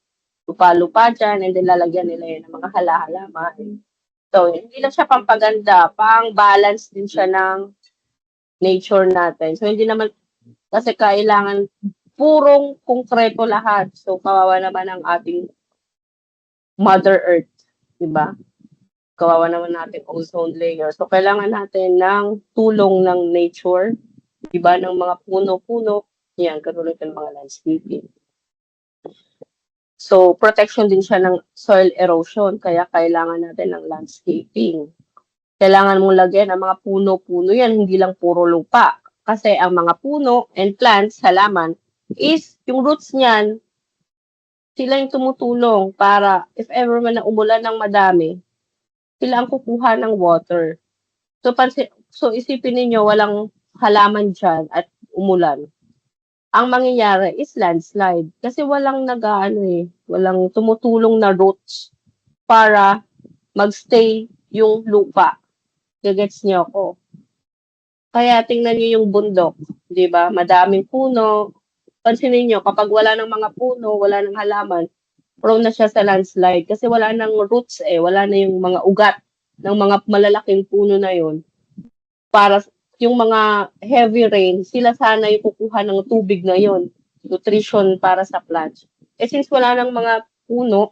lupa-lupa dyan, and then lalagyan nila yun ng mga halaman. So, hindi lang siya pampaganda, pang-balance din siya ng nature natin. So, hindi naman, kasi kailangan purong konkreto lahat. So, kawawa naman ang ating Mother Earth. Diba? Kawawa naman natin ozone layer. So, kailangan natin ng tulong ng nature. Diba? Ng mga puno-puno. Yan, katulad ng mga landscaping. So, protection din siya ng soil erosion. Kaya kailangan natin ng landscaping. Kailangan mong lagyan ang mga puno-puno yan, hindi lang puro lupa. Kasi ang mga puno and plants, halaman, is yung roots niyan, sila yung tumutulong para if ever man na umulan ng madami, sila ang kukuha ng water. So isipin niyo walang halaman dyan at umulan. Ang mangyayari is landslide. Kasi walang walang tumutulong na roots para magstay yung lupa. Gagets niyo ako. Kaya tingnan niyo yung bundok, 'di ba? Madaming puno. Pansinin niyo kapag wala ng mga puno, wala ng halaman, prone na siya sa landslide kasi wala nang roots wala na yung mga ugat ng mga malalaking puno na yon. Para yung mga heavy rain, sila sana yung kukuha ng tubig na yon, nutrition para sa plants. Since wala nang mga puno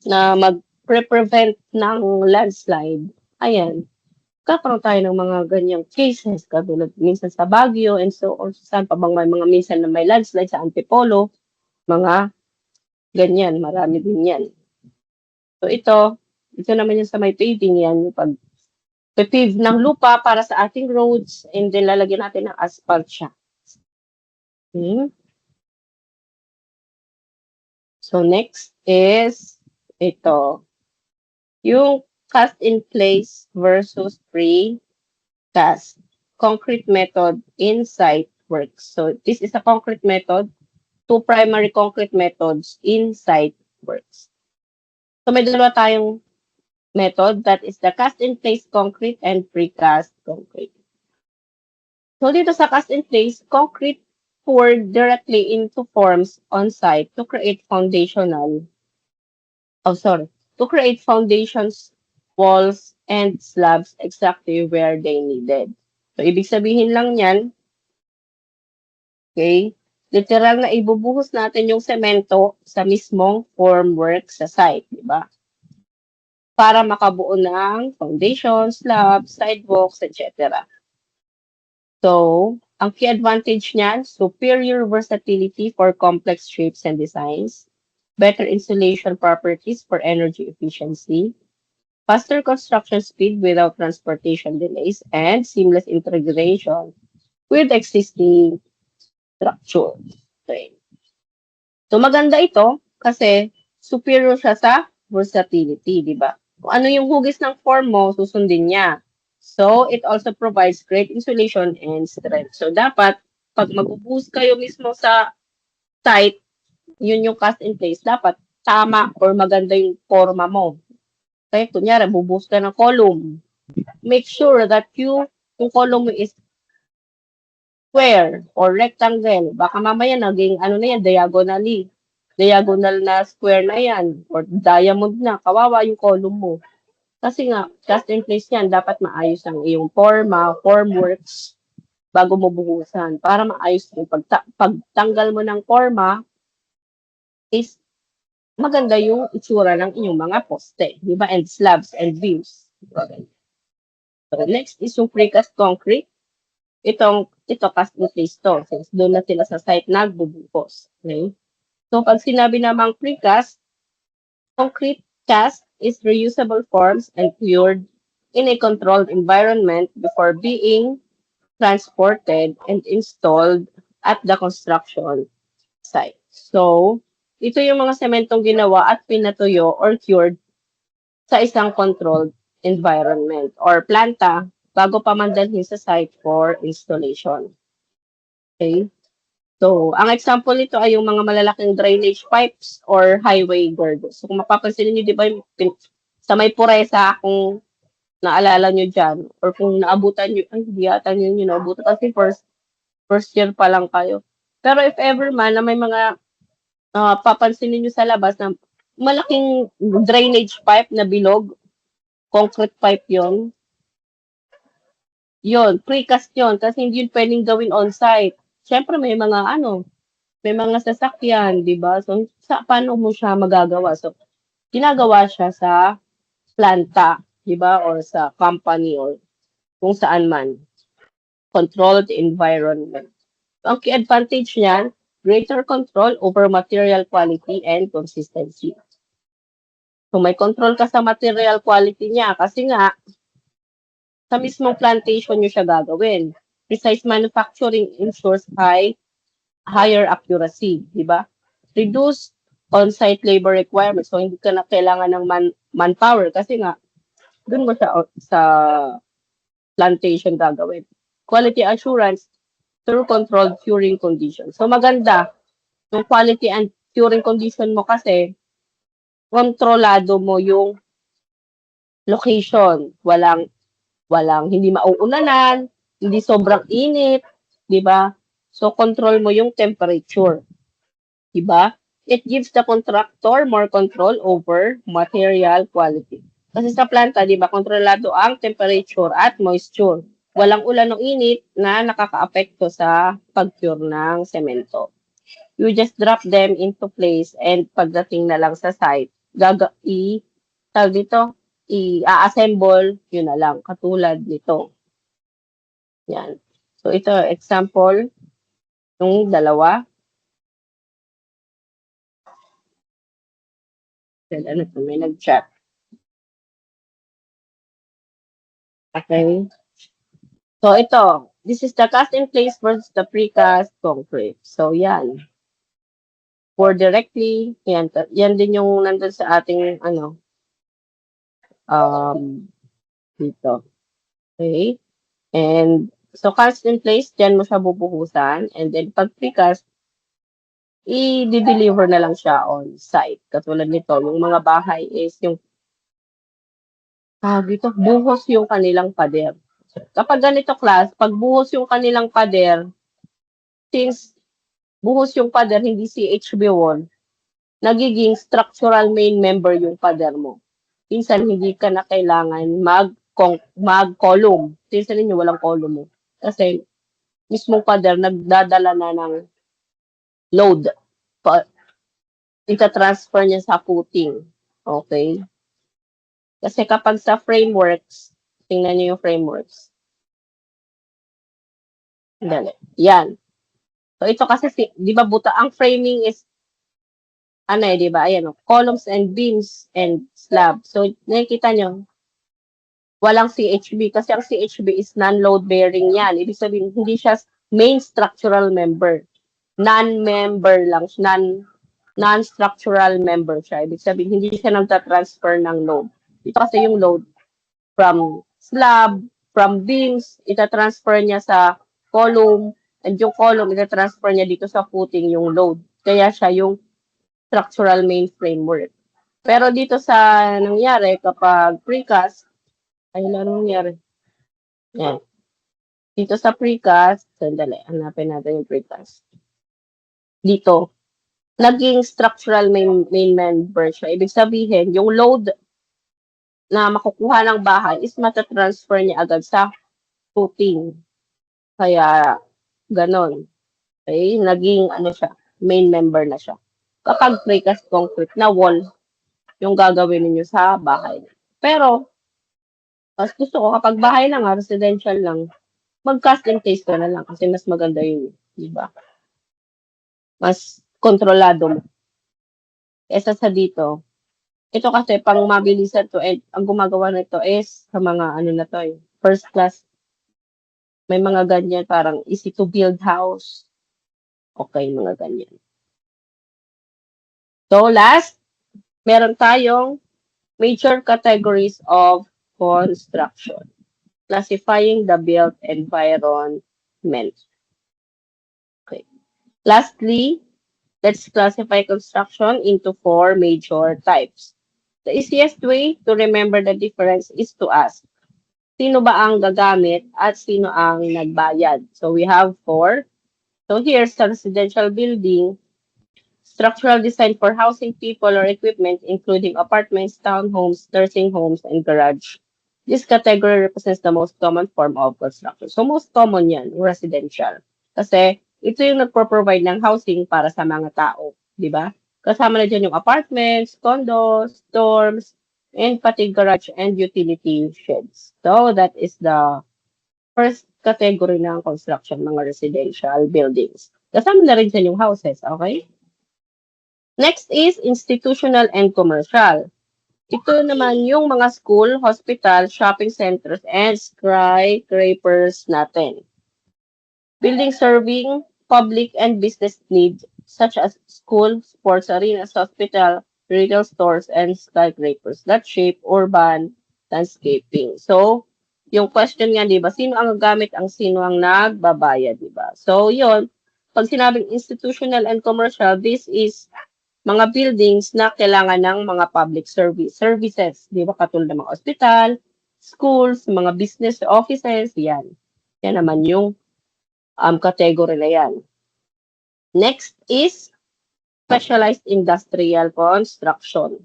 na mag-prevent ng landslide, ayan, kakaroon tayo ng mga ganyang cases, katulad minsan sa Baguio, and so, or saan pa bang may mga minsan na may landslide sa Antipolo, mga ganyan, marami din yan. So ito, Ito naman yung sa may paving, yan yung pave ng lupa para sa ating roads, and then lalagyan natin ng asphalt siya. Okay. So next is ito, yung cast in place versus precast concrete method in site works. So this is a concrete method, two primary concrete methods in site works. So may dalawa tayong method, that is the cast in place concrete and precast concrete. So dito sa cast in place, concrete poured directly into forms on site to create to create foundations, walls, and slabs exactly where they needed. So, ibig sabihin lang yan, okay, literal na ibubuhos natin yung semento sa mismong formwork sa site, di ba? Para makabuo ng foundation, slabs, sidewalks, etc. So, ang key advantage niyan, superior versatility for complex shapes and designs, better insulation properties for energy efficiency, faster construction speed without transportation delays, and seamless integration with existing structure. Okay. So maganda ito kasi superior siya sa versatility, di ba? Kung ano yung hugis ng form mo, susundin niya. So, it also provides great insulation and strength. So, dapat, pag mag-boost kayo mismo sa site, yun yung cast in place, dapat tama or maganda yung forma mo. Kaya kunyari, bubuhos ka ng column. Make sure that yung column mo is square or rectangle. Baka mamaya naging ano na yan, diagonally. Diagonal na square na yan or diamond na. Kawawa yung column mo. Kasi nga, cast in place yan, dapat maayos ang iyong formworks bago mo buhusan. Para maayos yung pagtanggal mo ng forma is maganda yung itsura ng inyong mga poste, di ba? And slabs and beams. So, next is yung precast concrete. Ito cast in place to. Since doon na sila sa site nagbubuhos. Okay? So, pag sinabi namang precast, concrete cast is reusable forms and cured in a controlled environment before being transported and installed at the construction site. So, ito yung mga sementong ginawa at pinatuyo or cured sa isang controlled environment or planta bago pa mandalhin sa site for installation. Okay? So, ang example nito ay yung mga malalaking drainage pipes or highway girders. So, kung mapapansin niyo, di ba, sa may puresa, kung naalala nyo dyan, or kung naabutan nyo, ay, hindi yata nyo naabutan kasi first year pa lang kayo. Pero if ever man na may mga papansin niyo sa labas na malaking drainage pipe na bilog, concrete pipe yon, precast yon, kasi hindi yun pwedeng gawin on-site. Siyempre may mga sasakyan, di ba? So, paano mo siya magagawa? So, ginagawa siya sa planta, di ba? Or sa company or kung saan man. Controlled environment. So, ang key advantage niyan, greater control over material quality and consistency. So, may control ka sa material quality niya kasi nga, sa mismong plantation nyo siya gagawin. Precise manufacturing ensures higher accuracy, di ba? Reduce on-site labor requirements. So, hindi ka na kailangan ng manpower kasi nga, dun mo siya sa plantation gagawin. Quality assurance through controlled curing conditions. So, maganda yung quality and curing condition mo kasi kontrolado mo yung location. Walang hindi mauunanan, hindi sobrang init, di ba? So, control mo yung temperature. Di ba? It gives the contractor more control over material quality. Kasi sa planta, di ba, kontrolado ang temperature at moisture. Walang ulan o init na nakakaapekto sa pag-cure ng semento. You just drop them into place and pagdating na lang sa site, i-assemble, yun na lang, katulad nito. Yan. So, ito, example, yung dalawa. Ano ito, may nag-chat. Okay? So, ito. This is the cast in place versus the precast concrete. So, yan. Pour directly. Yan din yung nandun sa ating, dito. Okay? And, so, cast in place, dyan mo siya bubuhusan. And then, pag precast, i-deliver na lang siya on site. Katulad nito, yung mga bahay is yung dito, buhos yung kanilang pader. Kapag ganito class, pag buhos yung kanilang pader, since buhos yung pader, hindi CHB wall, nagiging structural main member yung pader mo. Minsan, hindi ka na kailangan mag-column. Since ninyo, walang column mo. Kasi, mismong pader, nagdadala na ng load. Ita-transfer niya sa footing. Okay? Kasi kapag sa frameworks, tingnan niyo yung frameworks. Dali. Yan. So, ito kasi, di ba, ang framing is, di ba, ayan, columns and beams and slab. So, nakikita nyo, walang CHB kasi ang CHB is non-load bearing yan. Ibig sabihin, hindi siya main structural member. Non-member lang, non-structural member siya. Ibig sabihin, hindi siya nagta-transfer ng load. Ito kasi yung load from slab, from beams, ita-transfer niya sa column, and yung column, ita-transfer niya dito sa footing yung load. Kaya siya yung structural main framework. Pero dito sa nangyari, kapag precast, ay wala nang nangyari. Yan. Dito sa precast, sandali, hanapin natin yung precast. Dito, naging structural main member siya. Ibig sabihin, yung load na makukuha ng bahay is matatransfer niya agad sa footing. Kaya, ganon. Okay, naging siya, main member na siya. Kapag precast concrete na wall, yung gagawin niyo sa bahay. Pero, mas gusto ko kapag bahay lang, residential lang, mag-cast and case ka na lang kasi mas maganda yun, di ba? Mas kontrolado mo. Kesa sa dito, ito kasi pang mabilisan to, ang gumagawa nito is sa mga na to first class. May mga ganyan, parang easy to build house. Okay, mga ganyan. So, last, meron tayong major categories of construction. Classifying the built environment. Okay. Lastly, let's classify construction into 4 major types. The easiest way to remember the difference is to ask, sino ba ang gagamit at sino ang nagbayad? So we have 4. So here's a residential building, structural design for housing people or equipment, including apartments, townhomes, nursing homes, and garage. This category represents the most common form of construction. So most common yan, residential. Kasi ito yung nagpo-provide ng housing para sa mga tao, di ba? Kasama na dyan yung apartments, condos, dorms, and pati garage and utility sheds. So that is the first category ng construction, mga residential buildings. Kasama na rin dyan yung houses, okay? Next is institutional and commercial. Ito naman yung mga school, hospital, shopping centers, and skyscrapers natin. Building serving public and business needs such as schools, sports arenas, hospital, retail stores, and skyscrapers that shape urban landscaping. So, yung question nga, di ba, sino ang gagamit ang sino ang nagbabayad, di ba? So, yun, pag sinabing institutional and commercial, this is mga buildings na kailangan ng mga public services, di ba, katulad ng mga hospital, schools, mga business offices, yan. Yan naman yung category na yan. Next is specialized industrial construction.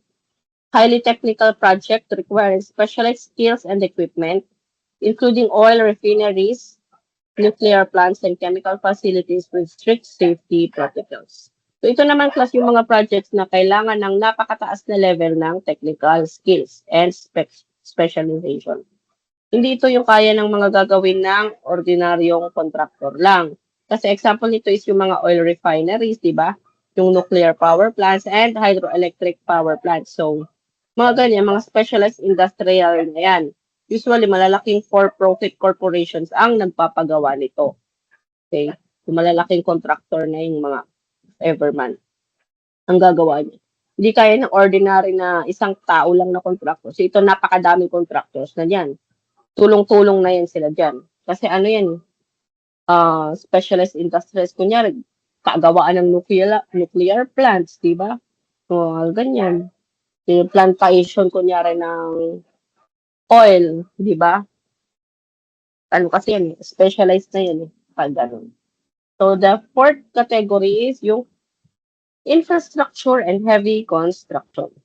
Highly technical project requiring specialized skills and equipment, including oil refineries, nuclear plants, and chemical facilities with strict safety protocols. So ito naman class yung mga projects na kailangan ng napakataas na level ng technical skills and specialization. Hindi ito yung kaya ng mga gagawin ng ordinaryong contractor lang. Kasi example nito is yung mga oil refineries, di ba? Yung nuclear power plants and hydroelectric power plants. So, mga ganyan, mga specialized industrial na yan. usually malalaking for-profit corporations ang nagpapagawa nito. Okay? Yung malalaking contractor na yung mga Everman ang gagawa niya. Hindi kaya ng ordinary na isang tao lang na contractor. So ito napakadaming contractors na diyan. Tulong-tulong na yan sila diyan. Kasi ano yan, specialized industries, kunyari, kagawaan ng nuclear plants, di ba? So, ganyan. Yung plantation, kunyari, ng oil, di ba? Ano kasi yan, specialized na yan, pag ganun. So, the fourth category is yung infrastructure and heavy construction.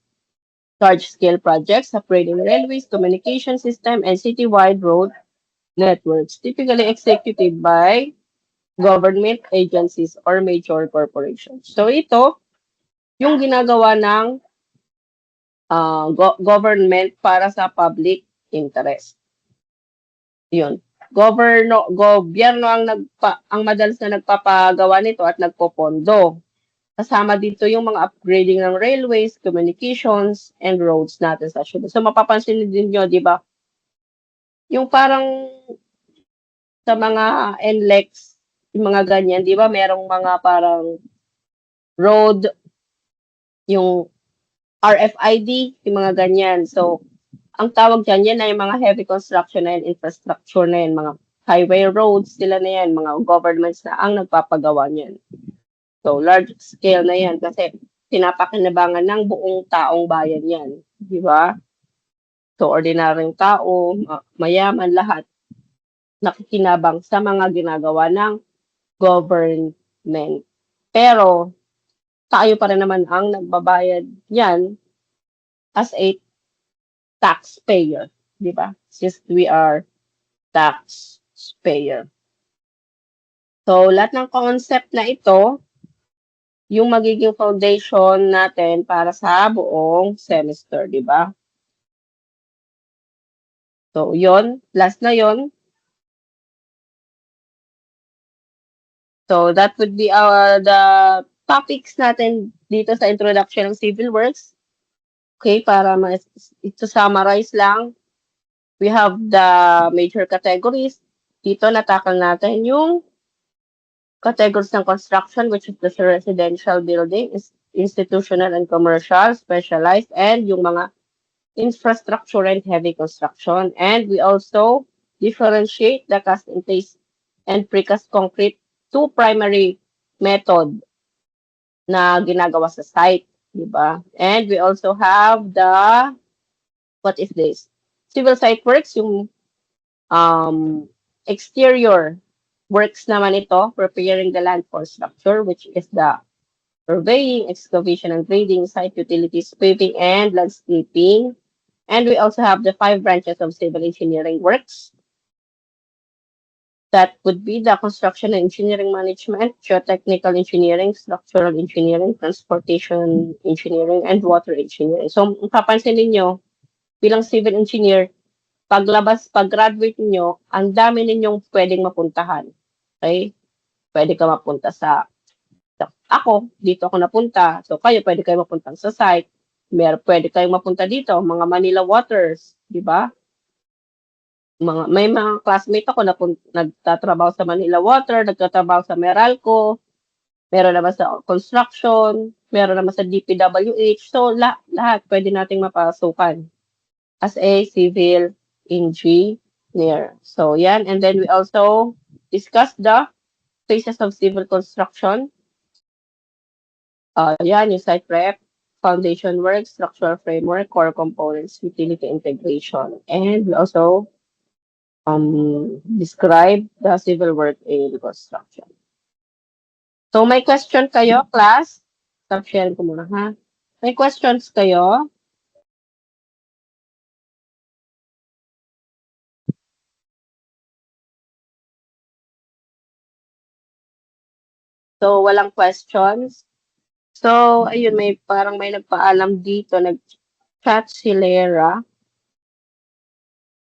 Large-scale projects upgrading railways, communication system, and citywide road networks, typically executed by government agencies or major corporations. So ito, yung ginagawa ng government para sa public interest. Yun. Gobyerno ang madalas na nagpapagawa nito at nagpopondo. Kasama dito yung mga upgrading ng railways, communications, and roads natin sa syudad. So mapapansin din nyo, di ba? Yung parang sa mga NLEX, yung mga ganyan, di ba? Merong mga parang road, yung RFID, yung mga ganyan. So, ang tawag dyan, yan ay mga heavy construction na yan, infrastructure na yan, mga highway roads, sila na yan, mga governments na ang nagpapagawa niyan. So, large scale na yan kasi pinapakinabangan ng buong taong bayan yan. Di ba? So, ordinaryong tao, mayaman, lahat nakikinabang sa mga ginagawa ng government. Pero, tayo pa rin naman ang nagbabayad yan as a taxpayer. Di ba? Since we are taxpayer. So, lahat ng concept na ito, yung magiging foundation natin para sa buong semester, di ba? So, yon, last na yon. So, that would be the topics natin dito sa introduction ng civil works. Okay, para ito summarize lang, we have the major categories. Dito natakal natin yung categories ng construction, which is the residential building, institutional and commercial, specialized, and yung mga infrastructure and heavy construction. And we also differentiate the cast in place and precast concrete, two primary method na ginagawa sa site, di ba? And we also have the, what is this? Civil site works, yung exterior works naman ito, preparing the land for structure, which is the surveying, excavation and grading, site utilities, paving, and landscaping. And we also have the 5 branches of civil engineering works. That would be the construction and engineering management, geotechnical engineering, structural engineering, transportation engineering, and water engineering. So, papansin ninyo, bilang civil engineer, pag-graduate niyo, ang dami ninyong pwedeng mapuntahan. Okay? Pwede ka mapunta ako, dito ako napunta. So, kayo, pwede kayo mapunta sa site. Pwede kayong mapunta dito, mga Manila Waters, di ba? May mga classmate ako na nagtatrabaho sa Manila Water, nagtatrabaho sa Meralco, meron naman sa construction, meron naman sa DPWH. So, lahat pwede nating mapasukan as a civil engineer. So, yan. And then we also discussed the phases of civil construction. Yan, yung site prep, foundation work, structural framework, core components, utility integration. And we also describe the civil work in construction. So, may question kayo, class? Stop-share ko muna, ha? May questions kayo? So, walang questions? So, ayun, parang may nagpaalam dito, nag-chat si Lera.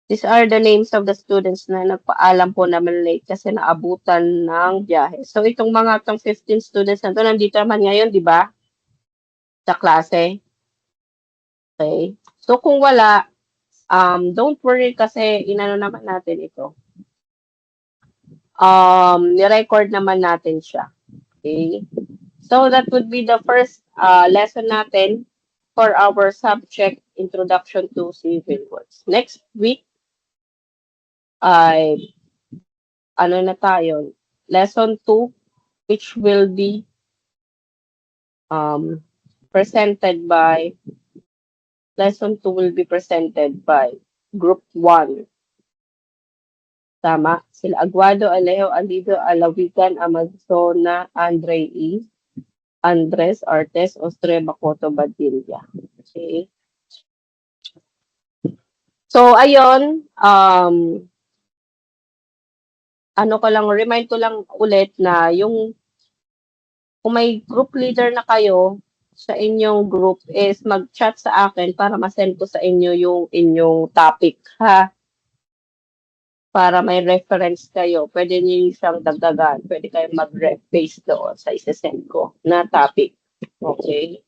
These are the names of the students na nagpaalam po naman late kasi naabutan ng biyahe. So, itong 15 students na to, nandito naman ngayon, di ba? Sa klase. Okay. So, kung wala, Don't worry kasi inano naman natin ito. Ni-record naman natin siya. Okay? So that would be the first lesson natin for our subject Introduction to Civil Works. Next week ay ano na tayo? Lesson 2 which will be presented by Lesson 2 will be presented by Group 1. Tama? Sila Aguado, Alejo, Alido, Alawigan, Amazona, Andre E. Andres, Artes, Ostre, Bacoto, Badilla. Okay. So, ayun, remind ko lang ulit na yung kung may group leader na kayo sa inyong group is mag-chat sa akin para ma-send ko sa inyo yung inyong topic, ha? Para may reference kayo. Pwede niyo siyang dagdagan. Pwede kayong mag-paste doon sa isa-send ko na topic. Okay?